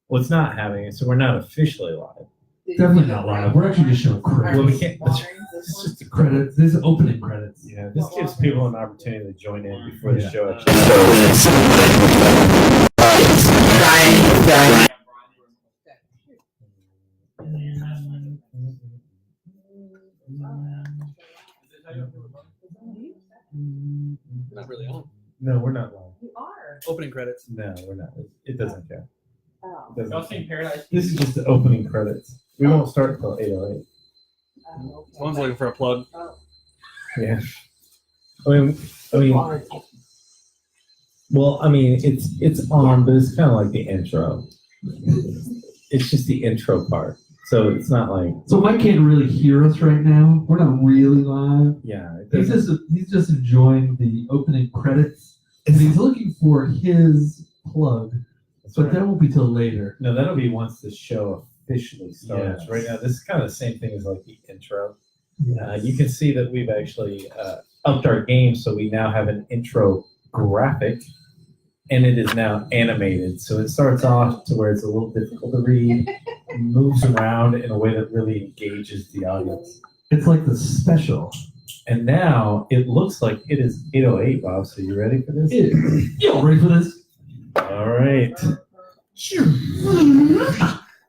Well, it's not having it, so we're not officially live. Definitely not live. We're actually just showing credits. Well, we can't. It's just a Credits. This is opening credits. Yeah, this gives people an opportunity to join in before the Yeah. show actually. Not really on. No, we're not live. You are. Opening credits. No, we're not. It doesn't count. Oh. It doesn't Y'all count. seen Paradise? This is just the opening credits. We won't start until 8:08. Okay. Someone's looking for a plug. Oh. Yeah. I mean, well, I mean, it's on, but it's kind of like the intro. It's just the intro part, so it's not like So Mike can't really hear us right now. We're not really live. yeah. It He's doesn't, he's just enjoying the opening credits, and he's looking for his plug, that's but right. that won't be till later. No, that'll be once the show officially starts. Yes. Right now, this is kind of the same thing as like the intro. You can see that we've actually upped our game, so we now have an intro graphic, and it is now animated. So it starts off to where it's a little difficult to read, moves around in a way that really engages the audience. It's like the special. And now it looks like it is 8:08, Bob. So you ready for this? Yo, ready for this? All right.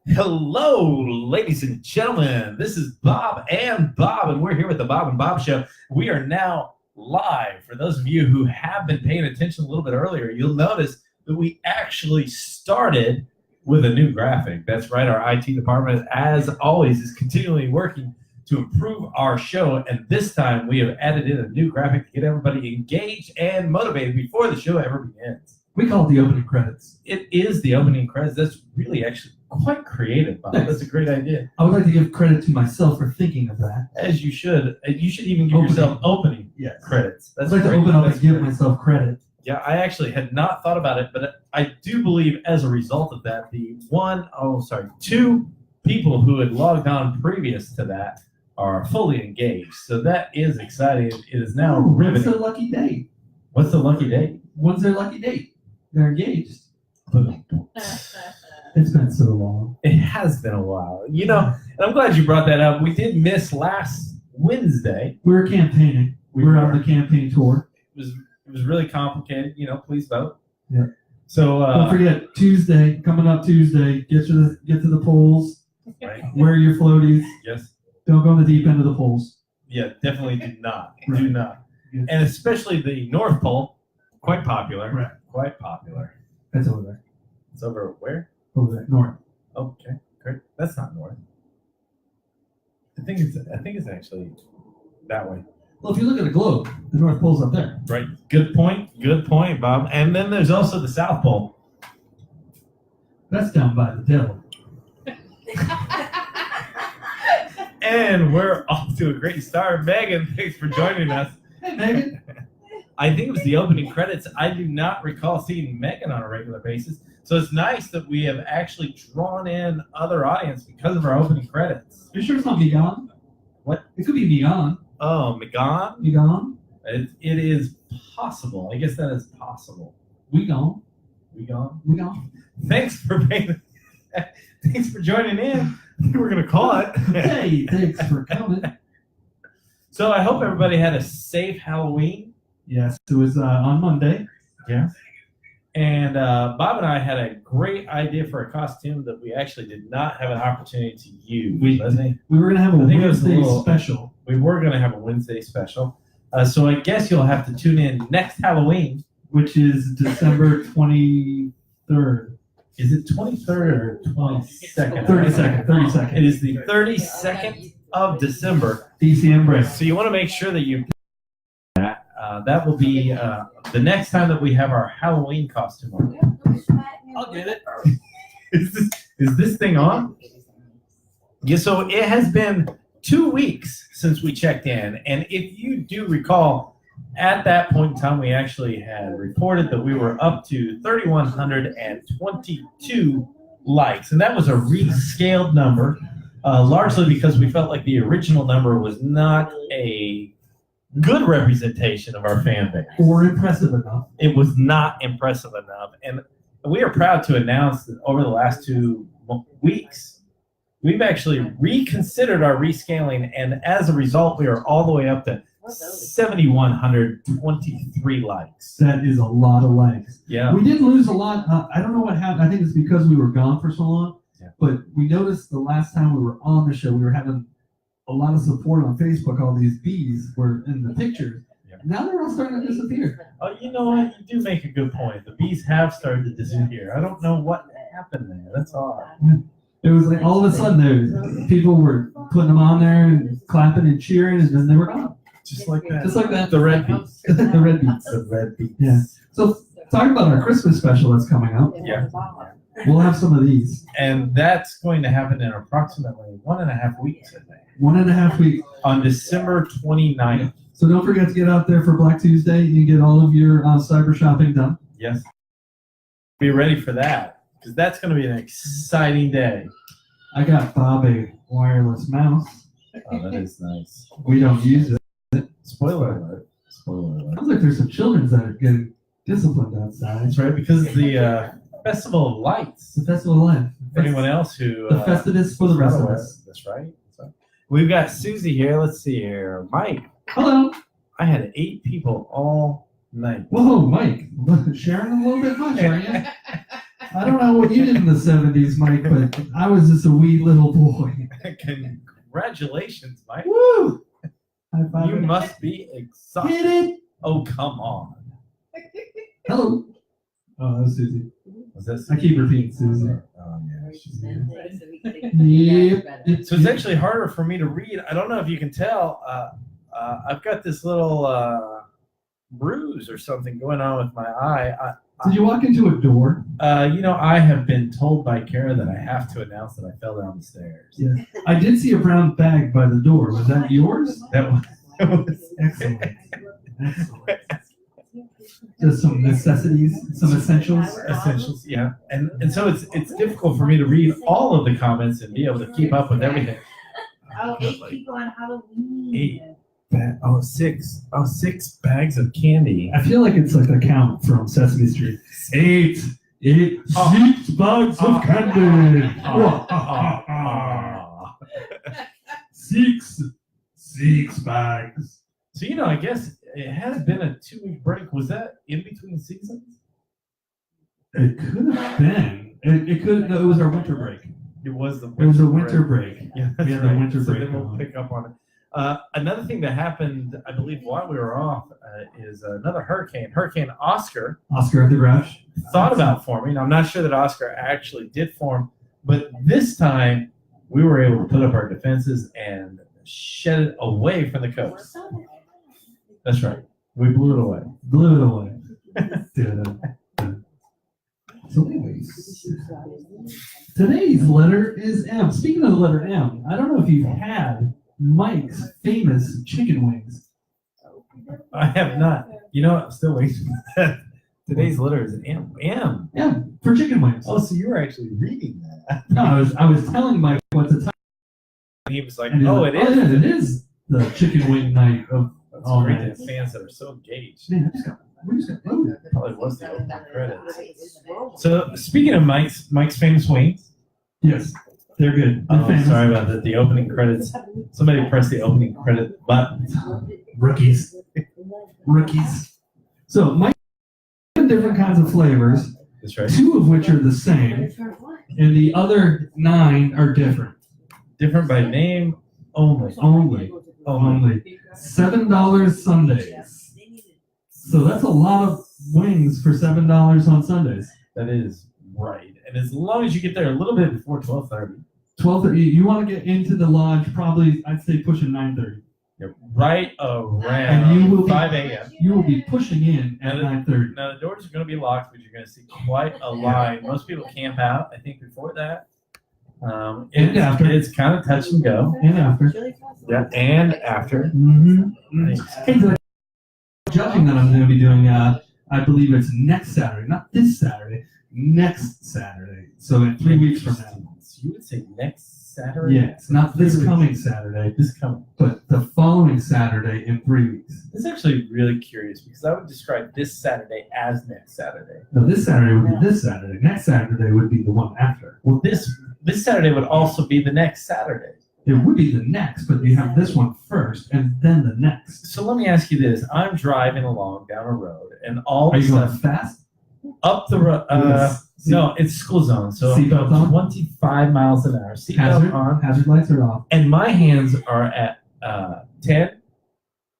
Hello, ladies and gentlemen. This is Bob and Bob, and we're here with the Bob and Bob Show. We are now live. For those of you who have been paying attention a little bit earlier, you'll notice that we actually started with a new graphic. That's right. Our IT department, as always, is continually working to improve our show, and this time we have added in a new graphic to get everybody engaged and motivated before the show ever begins. We call it the opening credits. It is the opening credits. That's really actually quite creative, Bob. Thanks. That's a great idea. I would like to give credit to myself for thinking of that. As you should. You should even give Opening. yourself opening Yes. credits. I'd That's like to great. open up That's and give great. myself credit. Yeah, I actually had not thought about it, but I do believe as a result of that, two people who had logged on previous to that are fully engaged. So that is exciting. It is now Ooh, what's riveting. their lucky date? What's the lucky date? When's their lucky date? They're engaged. It's been so long. It has been a while. You know, and I'm glad you brought that up. We did miss last Wednesday. We were campaigning. We We're were. on the campaign tour. It was really complicated. You know, please vote. Yeah. So Don't forget Tuesday, coming up Tuesday. Get to the polls. right? Wear your floaties. Yes. Don't go in the deep end of the polls. Yeah, definitely do not. Right. Do not. Yeah. And especially the North Pole, quite popular. Right. Quite popular. That's over there. It's over where? Over there, north. Okay, great. That's not north. I think it's actually that way. Well, if you look at a globe, the North Pole's up there. Right. Good point, Bob. And then there's also the South Pole. That's down by the devil. And we're off to a great start. Megan, thanks for joining us. Hey, Megan. I think it was the opening credits. I do not recall seeing Megan on a regular basis. So it's nice that we have actually drawn in other audience because of our opening credits. You sure it's not Megan? What? It could be Megan. Oh, Megan? Megan? It is possible. I guess that is possible. Megan. Megan? Megan. Thanks for thanks for joining in. We're gonna call it. Hey, thanks for coming. So I hope everybody had a safe Halloween. Yes, it was on Monday. Yeah. And Bob and I had a great idea for a costume that we actually did not have an opportunity to use. We I think were going to have a I think it was a Wednesday little- special. we were going to have a Wednesday special. So I guess you'll have to tune in next Halloween. Which is December 23rd. Is it 23rd or 22nd? 32nd. It is the 32nd of December. DCM break. So you want to make sure that you that will be the next time that we have our Halloween costume on. I'll get it. Is this thing on? Yeah, so it has been 2 weeks since we checked in, and if you do recall, at that point in time, we actually had reported that we were up to 3,122 likes, and that was a rescaled number, largely because we felt like the original number was not a good representation of our fan base. Or impressive enough. It was not impressive enough, and we are proud to announce that over the last 2 weeks, we've actually reconsidered our rescaling, and as a result, we are all the way up to 7,123 likes. That is a lot of likes. Yeah. We did lose a lot. I don't know what happened. I think it's because we were gone for so long. Yeah. But we noticed the last time we were on the show, we were having a lot of support on Facebook. All these bees were in the pictures. Yeah. Now they're all starting to disappear. Oh, you know what? You do make a good point. The bees have started to disappear. I don't know what happened there. That's odd. It was like all of a sudden, people were putting them on there and clapping and cheering, and then they were gone. Just like that. Just like that. The red beets. The red beets. The red beets. Yeah. So talk about our Christmas special that's coming out. Yeah. We'll have some of these. And that's going to happen in approximately 1.5 weeks, I think. 1.5 weeks. On December 29th. So don't forget to get out there for Black Tuesday and get all of your cyber shopping done. Yes. Be ready for that, because that's going to be an exciting day. I got Bob a wireless mouse. Oh, that is nice. We don't use it. Spoiler alert. Spoiler alert. Sounds like there's some children that are getting disciplined outside. That's right, because of the Festival of Lights. It's the Festival of Life. For anyone else who... The Festivus for the rest of us. That's right. That's right. We've got Susie here. Let's see here. Mike. Hello. I had 8 people all night. Whoa, Mike. Sharing a little bit much, aren't you? I don't know what you did in the 70s, Mike, but I was just a wee little boy. Congratulations, Mike. Woo! High five. You must be excited. Hit it. Oh, come on. Hello. Oh, that was Susie. Was this? I keep repeating Susie. Oh, yeah. she's here. Yep. So it's actually harder for me to read. I don't know if you can tell. I've got this little bruise or something going on with my eye. Did you walk into a door? I have been told by Kara that I have to announce that I fell down the stairs. Yeah. I did see a brown bag by the door. Was that yours? That was Excellent. Excellent. Just some necessities, some essentials. essentials, yeah. And so it's difficult for me to read all of the comments and be able to keep up with everything. Oh, 8 people on Halloween. 6 bags of candy. I feel like it's like a count from Sesame Street. 8 Oh. 6 bags of candy. Six bags. So I guess it has been a 2-week break. Was that in between seasons? It could have been. It could. No, it was our winter break. It was the It was a winter break. Yeah, that's We had the right. winter So break then we'll going. pick up on it. Another thing that happened, I believe, while we were off, is another hurricane. Hurricane Oscar Oscar at the Grouch. thought about forming. I'm not sure that Oscar actually did form, but this time we were able to put up our defenses and shed it away from the coast. That's right. We blew it away. Blew it away. So anyways, today's letter is M. Speaking of the letter M, I don't know if you've had Mike's famous chicken wings. I have not. I'm still waiting. Today's letter is an M. M. M for chicken wings. Oh, so you were actually reading that. No, I was telling Mike what to type. And he was like, And he's oh, like, it is. yeah, it is the chicken wing night of That's all great night. that fans that are so engaged. Man, we just got loaded. Probably was the opening credits. So speaking of Mike's famous wings. Yes, they're good. They're Oh, famous. sorry about that. The opening credits. Somebody pressed the opening credit button. Rookies. Rookies. So Mike has different kinds of flavors, That's right. 2 of which are the same, and the other 9 are different. Different by name only. Only. $7 Sundays. So that's a lot of wings for $7 on Sundays. That is right. And as long as you get there a little bit before 12:30, 12:30. You want to get into the lodge probably, I'd say, pushing 9:30. you're right And around you will be- 5 a.m. You will be pushing in at 9:30. Now the doors are going to be locked, but you're going to see quite a line. Most people camp out, I think, before that. And after. It's kind of touch and go. And after. Yeah, and after. Mm-hmm. Nice. Hey, the judging that I'm going to be doing, I believe it's next Saturday. Not this Saturday. Next Saturday. So in 3 weeks from now. you would say next Saturday? Yeah, it's not this coming Saturday, This coming. but the following Saturday in 3 weeks. This is actually really curious because I would describe this Saturday as next Saturday. No, this Saturday would be this Saturday. Next Saturday would be the one after. Well, this Saturday would also be the next Saturday. It would be the next, but you have this one first and then the next. So let me ask you this: I'm driving along down a road, and all Are of a you going sudden, fast? up the road. No, it's school zone, so I'm Seatbelt going on? 25 miles an hour. Seatbelt Hazard, on, hazard lights are off. and my hands are at 10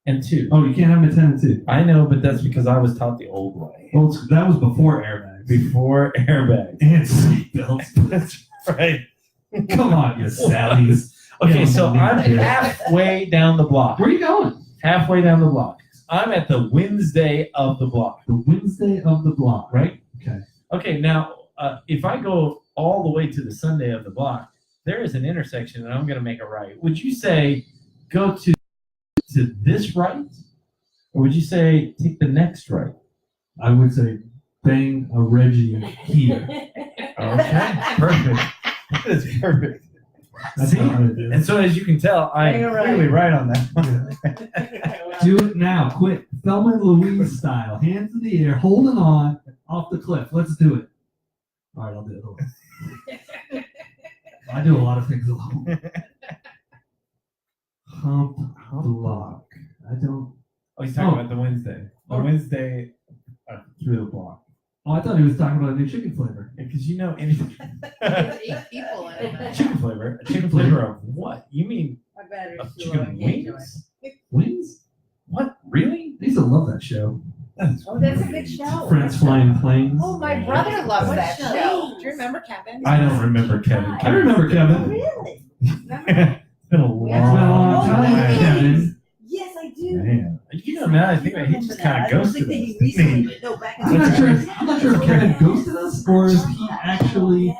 and 2. Oh, you can't have them at 10 and 2. I know, but that's because I was taught the old way. Well, that was before airbags. Before airbags. And seatbelts. That's right. Come on, you sallies. Okay, Yeah, so I'm yeah. halfway down the block. Where are you going? Halfway down the block. I'm at the Wednesday of the block, The Wednesday of the block. right? Okay. Okay, now if I go all the way to the Sunday of the block, there is an intersection, and I'm going to make a right. Would you say go to this right, or would you say take the next right? I would say bang a Reggie here. Okay, perfect. That's perfect. That's See? how it is. And so, as you can tell, I'm You're right. clearly right on that one. Do it now, quick. Thelma and Louise style. Hands in the air, holding on off the cliff. Let's do it. All right, I'll do it alone. I do a lot of things alone. Hump block. I don't. Oh, he's talking Oh. about the Wednesday. The Oh. Wednesday through the block. Oh, I thought he was talking about a new chicken flavor. Because you know anything. There's 8 people in it. Chicken flavor? A chicken flavor of what? You mean My battery's of too low. I chicken can't do it. wings? Wings? What? Really? I used to love that show. Oh, that's a good show. Friends flying planes. Oh, my brother loves What that show? show. Do you remember Kevin? I don't remember Kevin. I remember Kevin. Really? It's been a long, It's been a long time, Kevin. Yes, I do. Man, you know, now I think about it, he just kind of ghosted us. I don't think that he didn't he? recently, no, back in I'm not the sure. day. I'm not sure if Kevin ghosted us or if he actually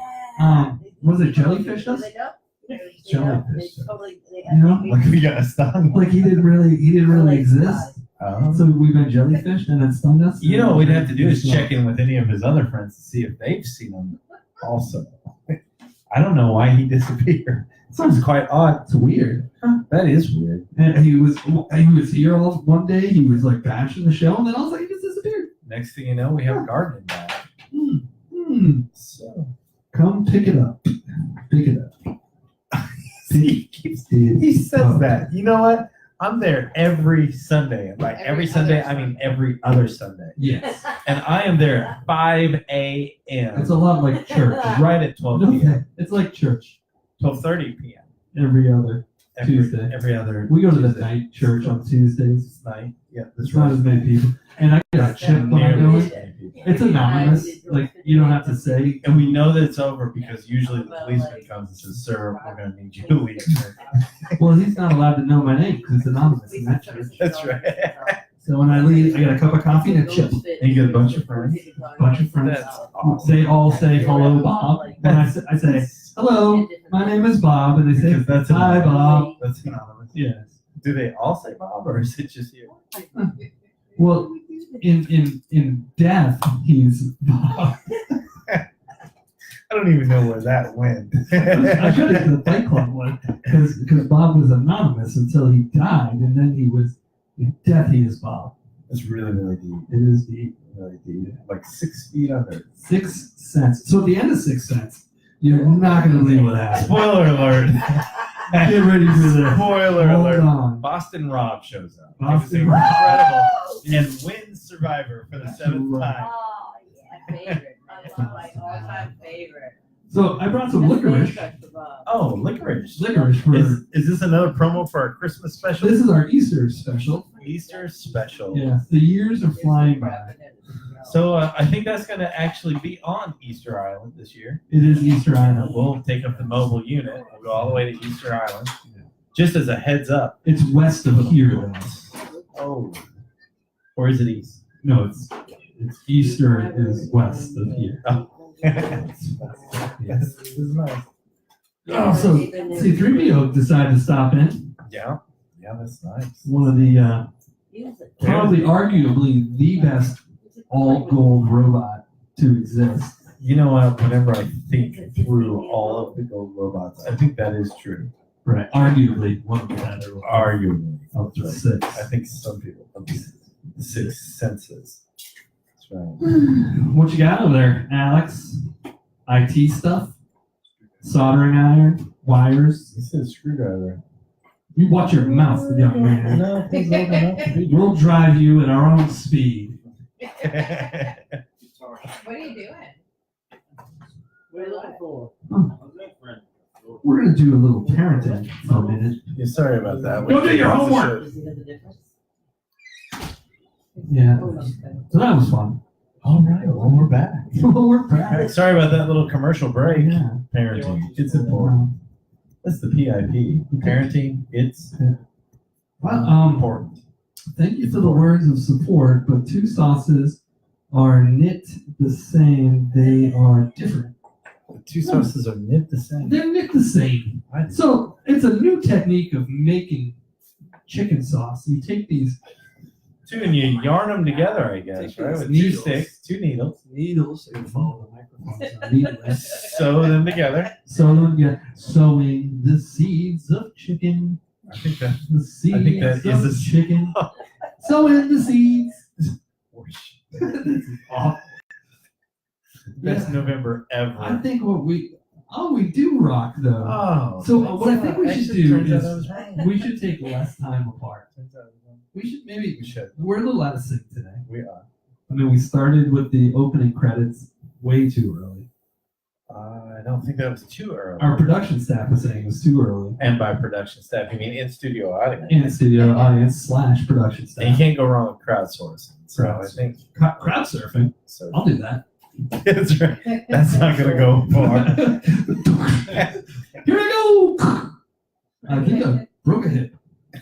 was it jellyfished us? Jellyfish. You know, Like we got stung. like he didn't really exist. Oh. So we've been jellyfished and then stung us. You know what we'd have to do is check in with any of his other friends to see if they've seen him also. I don't know why he disappeared. Sounds quite odd. It's weird. That is weird. And he was here all one day. He was like bashing the show, and then all of a sudden he just disappeared. Next thing you know, we have gardening back. So Come pick it up. Pick it up. he says that. You know what? I'm there every Sunday. And by every Every Sunday, other I mean every other Sunday. Yes. And I am there at 5 It's a.m. a lot like church. right at 12 No, p.m. it's like church 12:30 p.m. every other. Tuesday. Every other We go to the Tuesday. night church on Tuesdays. night. Yeah, There's not as many people. And I get a chip when I go in. It's anonymous. Like, you don't have to say. And we know that it's over because usually the policeman comes and says, "Sir, we're going to need you to leave." Well, he's not allowed to know my name because it's anonymous in that church. That's right. So when I leave, I get a cup of coffee and a chip. And you get a bunch of friends. Bunch of friends. That's awesome. They all say, hello, Bob. When I say, hello, my name is Bob. And they say, Because that's hi, anonymous. Bob. That's anonymous. Yes. Do they all say Bob, or is it just you? Well, in death, he's Bob. I don't even know where that went. I should have done the Fight Club one because Bob was anonymous until he died, and then he was in death. He is Bob. It's really, really deep. It is the Really deep. Like 6 feet under. Sixth Sense. So at the end of Sixth Sense, you're not going to believe what happened. Spoiler alert. Get ready for this. Spoiler Hold alert. on. Boston Rob shows up. Boston It was Rob. incredible. And wins Survivor for the 7th time. Oh, yeah, favorite. I love my all-time favorite. So I brought some licorice. Oh, licorice. Licorice for Is this another promo for our Christmas special? this is our Easter special. Easter special. Yeah, the years are flying by. So I think that's going to actually be on Easter Island this year. It is Easter Island. We'll take up the mobile unit. We'll go all the way to Easter Island. Just as a heads up. It's west of here. Though. Oh. Or is it east? No, it's Easter is west of here. Oh. Yes, this is nice. Oh, so C-3PO decided to stop in. Yeah. Yeah, that's nice. One of the probably arguably the best all gold robot to exist. You know what? Whenever I think through all of the Go robots, I think that is true. Right. Arguably one of the better ones. Arguably. Of the That's 6. I think some people of the 6 senses. That's right. What you got over there, Alex? IT stuff? Soldering iron? Wires? He said screwdriver. You watch your mouth, young man. No, he's old enough to be We'll drive you at our own speed. What are you doing? What are you looking for? We're gonna do a little parenting for a minute. Yeah, sorry about that. Go do your homework. Does he know the difference? Yeah. Oh, no. So that was fun. All right, well, we're back. We're All right, back. sorry about that little commercial break. Yeah. Parenting, it's important. That's the PIP. Parenting, it's Well, important. thank you for the words of support, but 2 sauces are knit the same. They are different. The 2 sauces are knit the same. They're knit the same. I- So it's a new technique of making chicken sauce. You take these 2 and you yarn them together, I guess, Take right? these With 2 needles. sticks, 2 needles. needles and follow the microphone. Needles. Sew them together. Sowing the seeds of chicken. I think that. The seeds think that is of a- chicken. Sowing the seeds. Oh, Best Yeah. November ever. I think we do rock though. Oh. So what I think we should actually, do turns out is I was right. we should take less time apart. Turns out I was wrong. We should maybe We should. we're a little out of sync today. We are. I mean, we started with the opening credits way too early. I don't think that was too early. Our production staff was saying it was too early. And by production staff, you mean in studio audience. And studio audience / production And you staff. can't go wrong with crowdsourcing. So I think. Crowd surfing. So I'll do that. that's right. That's not gonna go far. Here we go. I think I broke a hip. You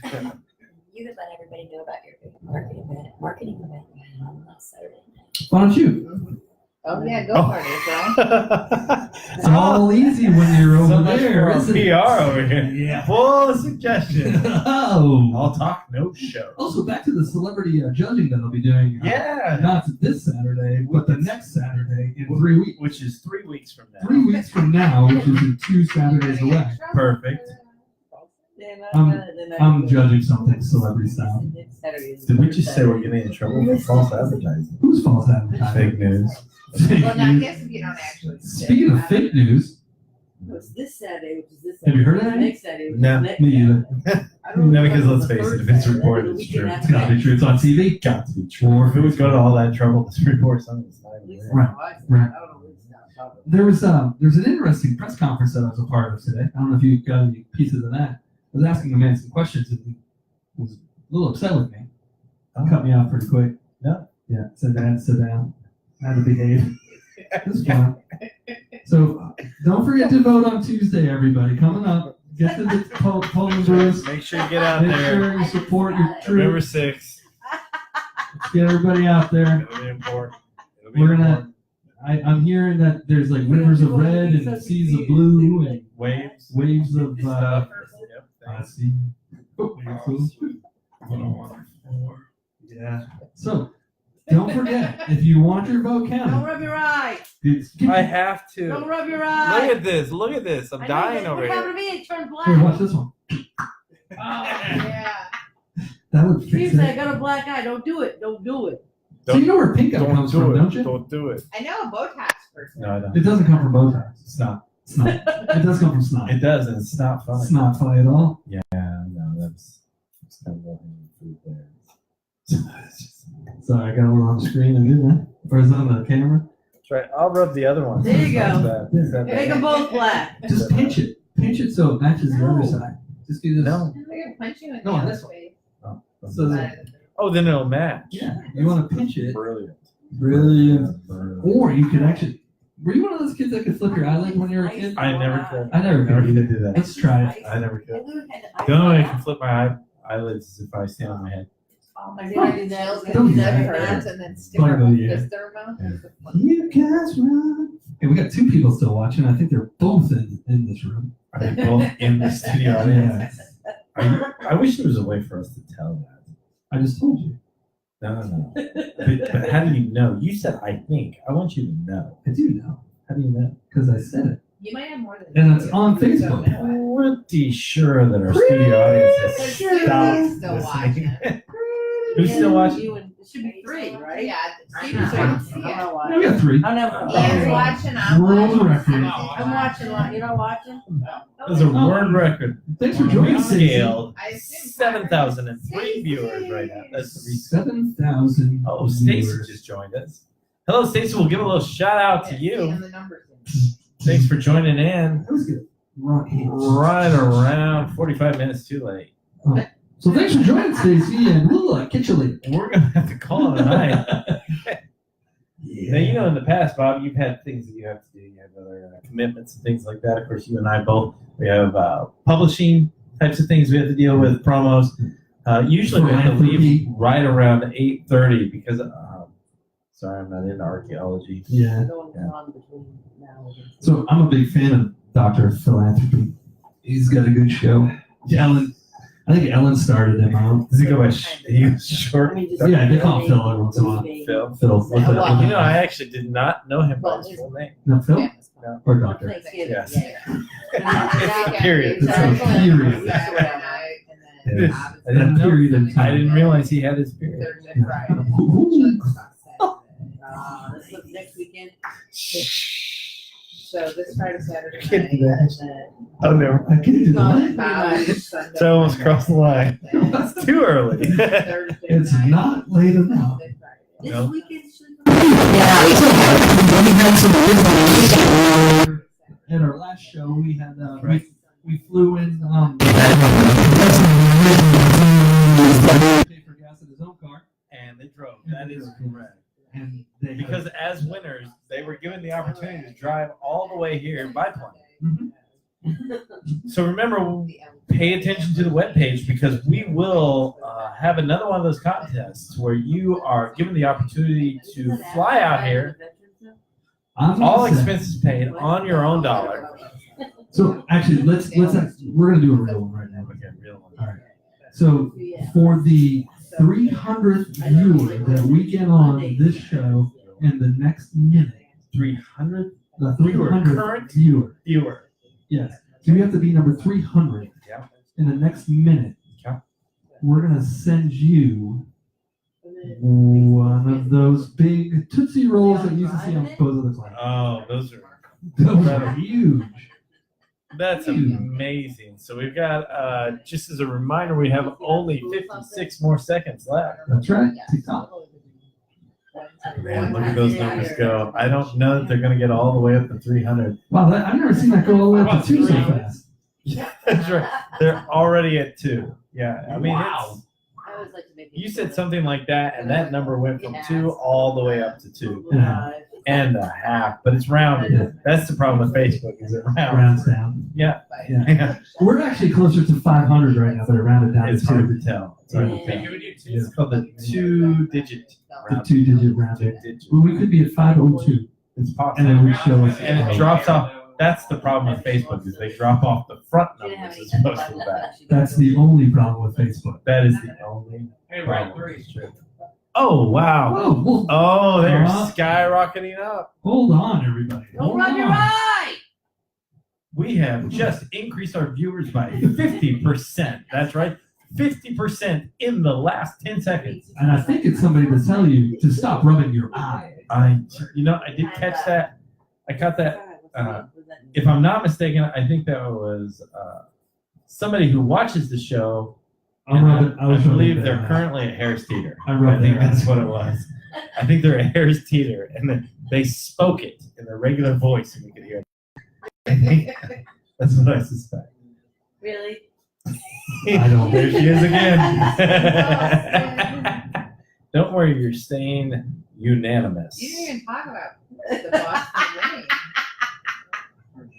could let everybody know about your big marketing event you had on last Saturday night. Why don't you? Oh, yeah, go for it, girl. It's all easy when you're over So much there, for our isn't it? PR over here. Yeah. Full suggestion. Oh. All talk, no show. Also, back to the celebrity judging that I'll be doing. Yeah. Not this Saturday, but the next Saturday in 3 weeks. Which is 3 weeks from now. 3 weeks from now, which is in 2 Saturdays away. Perfect. I'm judging something celebrity style. Did we just say we're getting in trouble for false advertising? Who's false advertising? Fake news. Fake Well, now, I news. guess if you don't actually. Speaking of fake news, It's this Saturday, which is this Have you Saturday. heard of that? Next Saturday, which No. is next me Saturday. either. I don't No, know because if let's the face it, first if it's Saturday, reported, the it's weekend true. It's after gotta be that. true. It's on TV. Got to be true. Who would go to all that trouble to report something that's not At even least real? Right, I was- right. I don't know what it's about. There's an interesting press conference that I was a part of today. I don't know if you got any pieces of that. I was asking a man some questions and he was a little upset with me. Cut me off pretty quick. No. Yeah, sit down. I had to behave. It's fun. So don't forget to vote on Tuesday, everybody. Coming up, get to the polling booths. Make sure you get out Make there. sure you support your November troops. 6th. Let's get everybody out there. It'll be important. It'll be We're gonna- important. I'm hearing that there's like rivers of red and seas of blue and Waves. waves of Stuff. Yep. I thanks. see. Yeah. So don't forget, if you want your vote Don't counted, rub your eye. I have to. Don't rub your Look eye. at this. Look at this. I'm I know dying this- over what here. happened to me? It turned black. Here, watch this one. Yeah. That would Steve fix said, I it. got a black eye. Don't do it. Don't do it. So you know where pink eye comes from, don't you? Don't do it. I know a Botox person. No, I don't. It doesn't come from Botox. It's not. It's not. It does come from snot. It does, and it's not funny. It's not funny at all. Yeah, no, that's kind of low-hanging fruit there. Sorry, I got a little on the screen. I did that. Or is it on the camera? That's right. I'll rub the other one. There you go. Is that Make them both black. Just pinch it. Pinch it so it matches the No. other side. Just do this. No. They're gonna punch you in No, the other this one. face. So that, Oh, then it'll match. yeah, you want to pinch it. Brilliant. Brilliant. Brilliant. Or you could actually. Were you one of those kids that could flip your eyelid when you were a kid? I never could. I never could either. do that. Let's try it. I never could. The The only way I can flip my eyelids is if I stand on my head. I did. I did that. Nails Don't and do that. hurts and then stick Don't her do with that. this thermo. You guys run. Hey, we got 2 people still watching. I think they're both in this room. Are they both in the studio? Yeah. I wish there was a way for us to tell that. I just told you. No. But how do you know? You said I think. I want you to know. I do know. How do you know? Because I said it. You might have more than. And it's on You Facebook. don't know it. Pretty sure that our studio audience has Because stopped still listening. watching. Who's still watching? You and, it should be 3, right? Yeah. I Steven's know. watching. I'm Yeah. not We watching. got 3. I never. Ian's watching. I'm World watching. record. I'm watching. You're not watching? There's a world record. Thanks for joining We us. Stacey. scaled I assume 7,003 viewers right now. That's 7,000. Oh, Stacy viewers. just joined us. Hello, Stacy. We'll give a little shout out to you. And the numbers. Thanks for joining in. That was good. Right. Right around 45 minutes too late. So thanks for joining, Stacey, and we'll catch you later. We're gonna have to call it a night. Yeah. Now, you know, in the past, Bob, you've had things that you have to do. You have other commitments and things like that. Of course, you and I both. We have publishing types of things we have to deal with, promos. Usually, we have to leave right around 8:30 because. Sorry, I'm not into archaeology. Yeah. Going on between now and. So I'm a big fan of Dr. Philanthropy. He's got a good show. Ellen, I think Ellen started him out. Does he go by? He was short. Yeah, they call him Phil every once in a while. Phil. Phil. With the- Well, You know, I actually did not know him by his full name. No, Phil No. or Doctor. Thanksgiving. Yes. Yeah. Period. It's a period. Yes. I didn't know. Period in I time. didn't realize he had his period. Thursday, Friday. Ooh. This is next weekend. So this Friday, Saturday Can't do night. that. And then Oh, never. I can't do Sunday, that. Sunday, So I almost crossed the line. It's too early. Thursday It's night, not late enough. Thursday, Friday. This No. weekend should. At our last show, we had we flew in. Pay for gas in his own car, And they drove. That is correct. and they had- Because as winners, they were given the opportunity to drive all the way here by plane. So remember, pay attention to the webpage because we will have another one of those contests where you are given the opportunity to fly out here, I'm all gonna say- expenses paid on your own dollar. So actually, we're gonna do a real one right now. Okay, real one. All right. So for the 300th viewer that we get on this show in the next minute, 300 the Viewer, 300th current? viewer, viewer. yes. So you have to be number 300 Yeah. in the next minute. Okay. We're gonna send you one of those big Tootsie Rolls that you used to see on Pose of the Cloud. Oh, those are Those are huge. that's amazing. So we've got just as a reminder, we have only 56 more seconds left. That's right. TikTok. Man, look at those numbers go. I don't know that they're going to get all the way up to 300. Wow, I've never seen that go all the way up About to 2 so 300. fast. Yeah, that's right. They're already at 2. Yeah, I mean, Wow. I always like to make. you said something like that, and that number went from 2 all the way up to 2 Yeah. and a half. But it's rounded. That's the problem with Facebook. Is it rounded? Rounds down. Yeah. Yeah. Yeah. We're actually closer to 500 right now, but it rounded down It's to hard 2. to tell. It's hard to tell. It's called the 2-digit. The 2-digit rounding. 2-digit. Well, we could be at 502, It's and possible. then we show us. And it drops off. That's the problem with Facebook is they drop off the front numbers as opposed to the back. That's the only problem with Facebook. That is the only problem. Oh wow! Oh, well, Oh, they're Uh-huh. skyrocketing up. hold on, everybody. Don't Hold run your on. eye. We have just increased our viewers by 50%. That's right, 50% in the last 10 seconds. And I think it's somebody to tell you to stop rubbing your eye. I did catch that. I caught that. If I'm not mistaken, I think that was somebody who watches the show. I'm and rubbing, I was believe rubbing they're their eye. currently at Harris Teeter. I rubbed think their that's eye. what it was. I think they're at Harris Teeter, and then they spoke it in their regular voice, and we could hear it. I think that's what I suspect. Really? I don't- There she is again. Don't worry, you're staying unanimous. You didn't even talk about the Boston winning.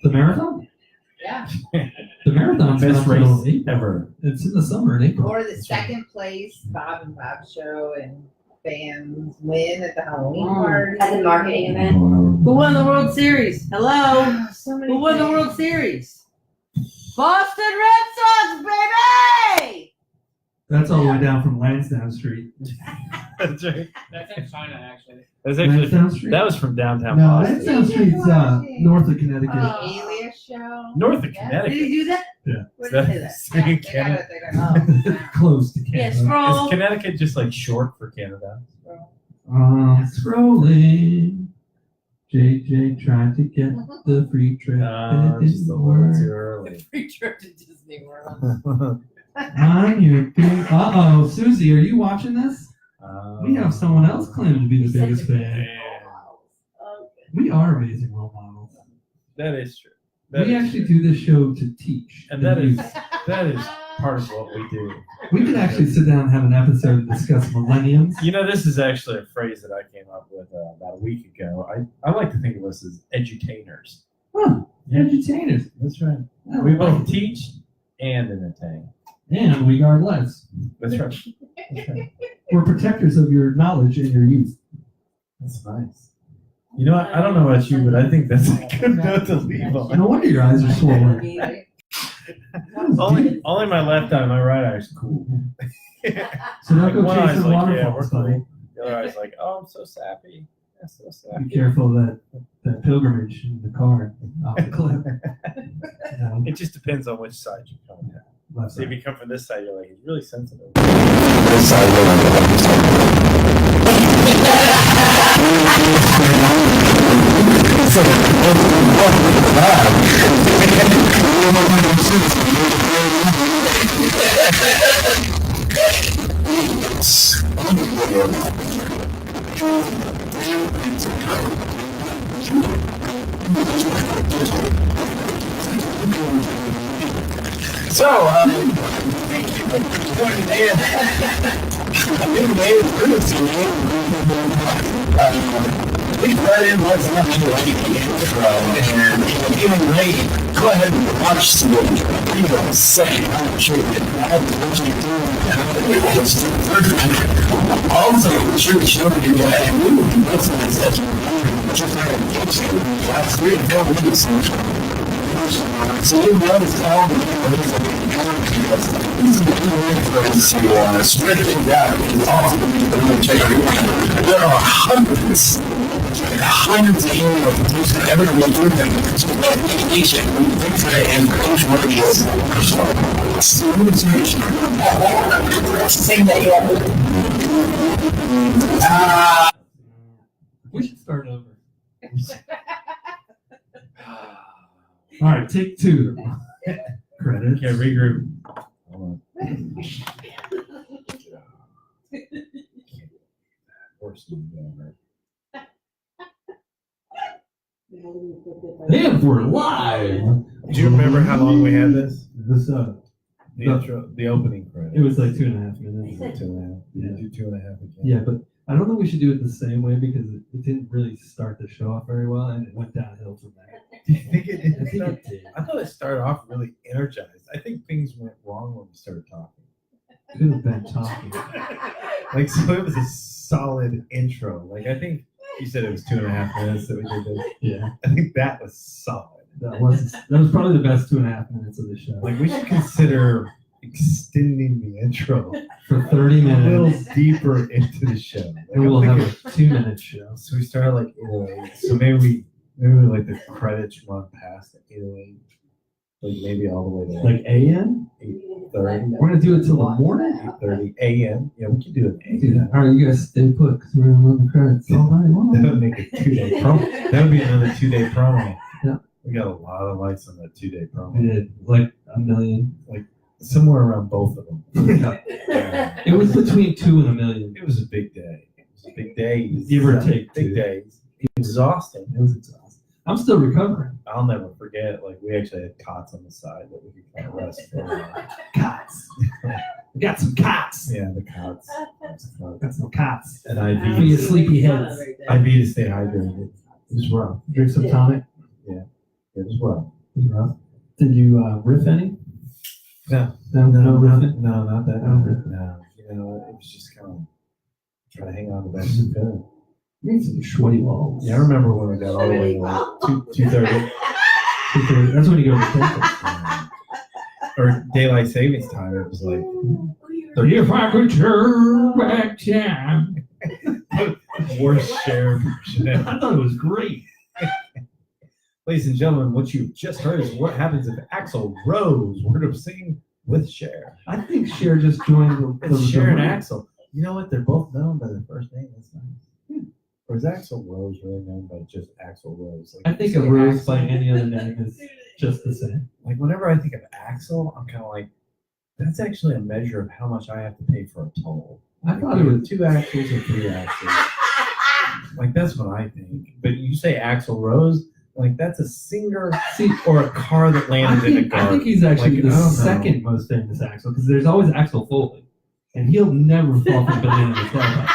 The marathon? Yeah. The marathon's Best not till race April. ever. It's in the summer in April. Or the second place Bob and Bob show and fans win at the Halloween party. At the marketing event. Who won the World Series? Hello? So many Who won the things. World Series? Boston Red Sox, baby! That's all the way down from Lansdowne Street. That's right. That's in China, actually. That's actually Lansdowne Street? that was from downtown No, Boston. Lansdowne Street's north of Connecticut. The Alias show. North of Yeah. Did Connecticut. he do that? Yeah. Where did he say that? Say They Canada. got it. They got it. Close to Yeah, Canada. scroll. Is Connecticut just like short for Canada? Scrolling. JJ tried to get the free trip. but it Just a didn't little work. too early. Free trip to Disney World. On your big. Uh-oh. Susie, are you watching this? We have someone else claiming to be the biggest fan. Oh, We are amazing role models. That is true. That We is actually true. do this show to teach. And the that is youth. that is part of what we do. We could actually sit down and have an episode and discuss millenniums. You know, this is actually a phrase that I came up with about a week ago. I like to think of us as edutainers. Huh. Entertainers. That's right. I We like both it. teach and entertain. And we guard lives. That's right. That's right. We're protectors of your knowledge and your youth. That's nice. You know what? I don't know about you, but I think that's a good note to leave on. No wonder your eyes are swollen. Only my left eye, my right eye is cool. So don't go One eye's chasing like, yeah, waterfalls, we're buddy. cool. The other eye's like, oh, I'm so sappy. I'm so Be sappy. careful of that pilgrimage in the car off the cliff. No, It just depends on which side you come from. left See, if side. you come from this side, you're like, he's really sensitive. Go ahead and watch the video. Second, I'm sure also, sure the show can go ahead and move. That's what I said. Last 3 to 4 minutes. So you know it's all to spread it out. It's awesome. There are hundreds of emails that ever been through them. Education, and coach work is saying that you have We should start over. All right, take 2. Credits. Okay, regroup. Hold on. Horse is going right. And we're live. Do you remember how long we had this? This The intro, the opening credit. it was like 2.5 minutes. 2.5. Yeah. Do 2.5 again. Yeah, but I don't think we should do it the same way because it didn't really start the show off very well, and it went downhill from there. Do you think it I did? think it did. I thought it started off really energized. I think things went wrong when we started talking. Could have been talking. Like, so it was a solid intro. Like, I think you said it was 2.5 minutes that we did this. Yeah, I think that was solid. that was probably the best 2.5 minutes of the show. Like, we should consider extending the intro For 30 a little minutes, deeper into the show. Like, and we'll I'm have thinking- a 2-minute show. So we started like 8:08. So maybe like the credits run past 8:08. Like maybe all the way to Like AM? 8:30. We're gonna do it till the morning. 8:30 a.m. Yeah, we can do it. Do that. All right, you guys stay put because we're gonna run the credits all night That long. would make a 2-day promo. That would be another 2-day promo. Yeah. We got a lot of likes on that 2-day We promo. did like a million. Somewhere around both of them. Yeah. It was between 2 and a million. It was a big day. It was a big day. Give or take Big 2. days. Exhausting. It was exhausting. I'm still recovering. I'll never forget. Like we actually had cots on the side that we could kind of rest for. Cots. We got some cots. Yeah, the cots. Got some cots. And For your IV. sleepy heads. IV to stay hydrated. It was rough. Drink some tonic. It was rough. It was rough. Did you riff any? No. No riffing? No, not that. No. No. You know, it was just kind of trying to hang on the best we could. Need some sweaty walls. Yeah, I remember when we got all the way to like 2:30 That's when you go to the dentist. or daylight savings time. It was like If I could turn back time. Worst Cher version ever. I thought it was great. Ladies and gentlemen, what you just heard is what happens if Axl Rose were to sing with Cher. I think Cher just joined the It's Cher and the- Axl. You know what? They're both known by their first name. That's nice. Or is Axl Rose really known by just Axl Rose? I think a rose by any other name is just the same. Like whenever I think of Axl, I'm kind of like, that's actually a measure of how much I have to pay for a toll. I thought it was 2 axles or 3 axles. Like that's what I think. But you say Axl Rose, like that's a singer See, or a car that I landed in a think, I garden. think he's actually Like, the I don't know. second most famous Axl because there's always Axl Foley, and he'll never fall from banana in the tailpipe.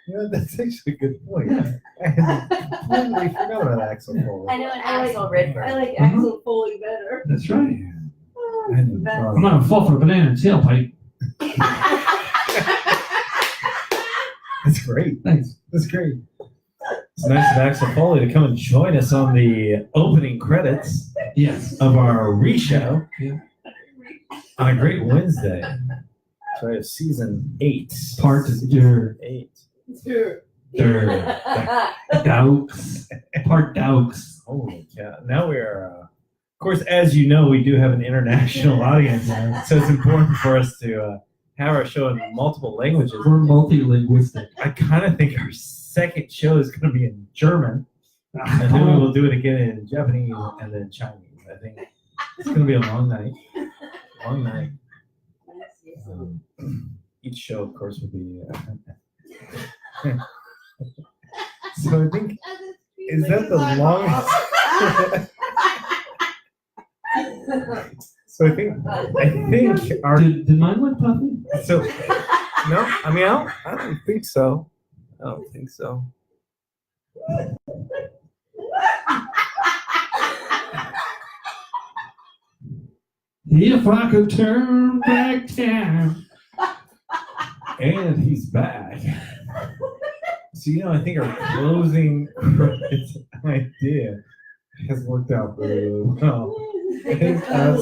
You know, that's actually a good point. Yeah. I had completely forgot about Axl Foley. I know an I like- Axel Redford. I like Uh-huh. Axel Foley better. That's right. I hadn't That's- thought I'm not gonna fall for a banana in the tailpipe. That's great. Thanks. That's great. It's nice of Axl Foley to come and join us on the opening credits Yes. of our re-show Yeah. on a great Wednesday. So I have season 8. Part your 8. Sure. Daux. Part Daux. Holy cow. Now we are, of course, as you know, we do have an international audience, so it's important for us to have our show in multiple languages. We're multilinguistic. I kind of think our second show is going to be in German, and then we will do it again in Japanese and then Chinese. I think it's going to be a long night. Long night. Each show, of course, will be. So I think, is that the longest? So I think our. Did mine went puffy? So no, I mean I don't think so. I don't think so. If I could turn back time. And he's back. So I think our closing credits idea has worked out really, really well.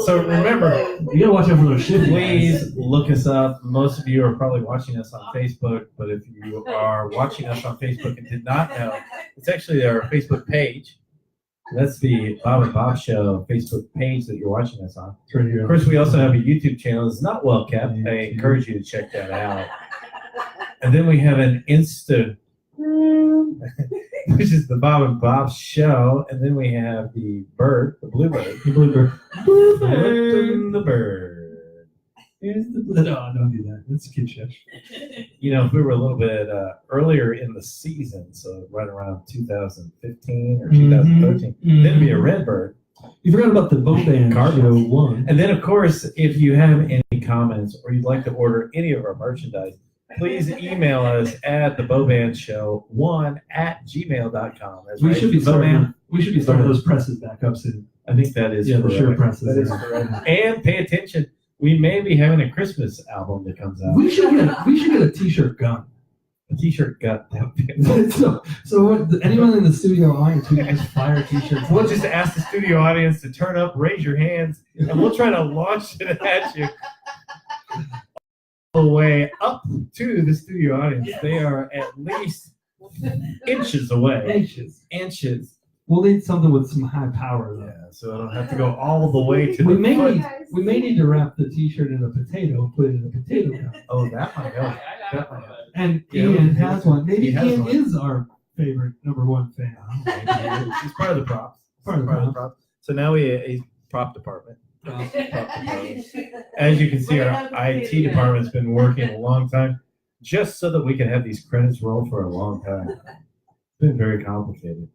So remember, You gotta watch out for those shit. please look us up. Most of you are probably watching us on Facebook, but if you are watching us on Facebook and did not know, it's actually our Facebook page. That's the Bob and Bob Show Facebook page that you're watching us on. It's right here. Of course, we also have a YouTube channel. It's not well kept. I encourage you to check that out. And then we have an Insta, which is the Bob and Bob Show. And then we have the bird, the bluebird. The bluebird. The bird. No, don't do that. It's a kid show. If we were a little bit earlier in the season, so right around 2015 or 2013, then it'd be a red bird. You forgot about the Bow Band Carbon. Show 1. And then, of course, if you have any comments or you'd like to order any of our merchandise, please email us at thebowbandshow1@gmail.com. That's We right, should be Bowman. starting those presses back up soon. I think that is Yeah, the correct. shirt presses. That is correct. And pay attention. We may be having a Christmas album that comes out. We should get a t-shirt gun. A t-shirt got that big. so what, anyone in the studio audience who can just fire t-shirts. We'll just ask the studio audience to turn up, raise your hands, and we'll try to launch it at you. All the way up to the studio audience. They are at least inches away. Inches. We'll need something with some high power though. Yeah, so I don't have to go all the way to We the may foot. we may need to wrap the t-shirt in a potato and put it in a potato gun. Oh, that might help. That might help. And Yeah, Ian has one. Maybe he has Ian one. is our favorite #1 fan. He's part of the props. Part of the props. So now he's prop department. As you can see, our IT department's been working a long time just so that we can have these credits roll for a long time. It's been very complicated.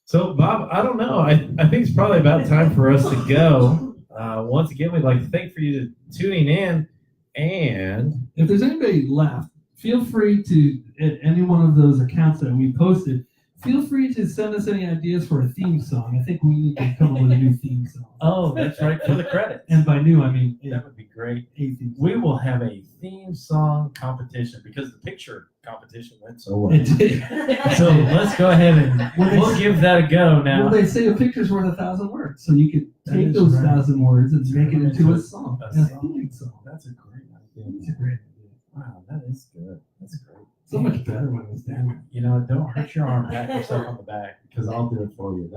So, Bob, I don't know. I think it's probably about time for us to go. Once again, we'd like to thank for you tuning in. And If there's anybody left, feel free to, at any one of those accounts that we posted, Feel free to send us any ideas for a theme song. I think we need to come up with a new theme song. Oh, that's right, for the credits. And by new, I mean That would be great. a theme We song. will have a theme song competition because the picture competition went so well. It did. So let's go ahead and we'll give that a go Well, now. they say a picture's worth 1,000 words, so you could That take is those right. 1,000 words and make it Turn them into into a song, a a song. theme song. That's a great It's idea. a great idea. Wow, that is good. That's great. So much better when it was down. You know, don't hurt your arm. Pat yourself on the back because I'll do it for you.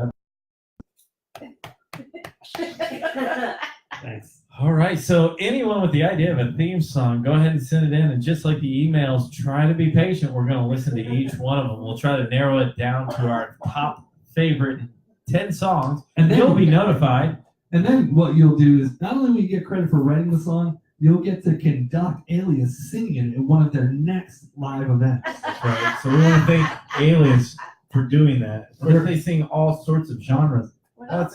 Thanks. All right. So anyone with the idea of a theme song, go ahead and send it in. And just like the emails, try to be patient. We're going to listen to each one of them. We'll try to narrow it down to our top favorite 10 songs. And then You'll be notified. And then what you'll do is not only will you get credit for writing the song, you'll get to conduct Alias singing it at one of their next live events. That's right. So we want to thank Alias for doing that. Of course, they sing all sorts of genres. That's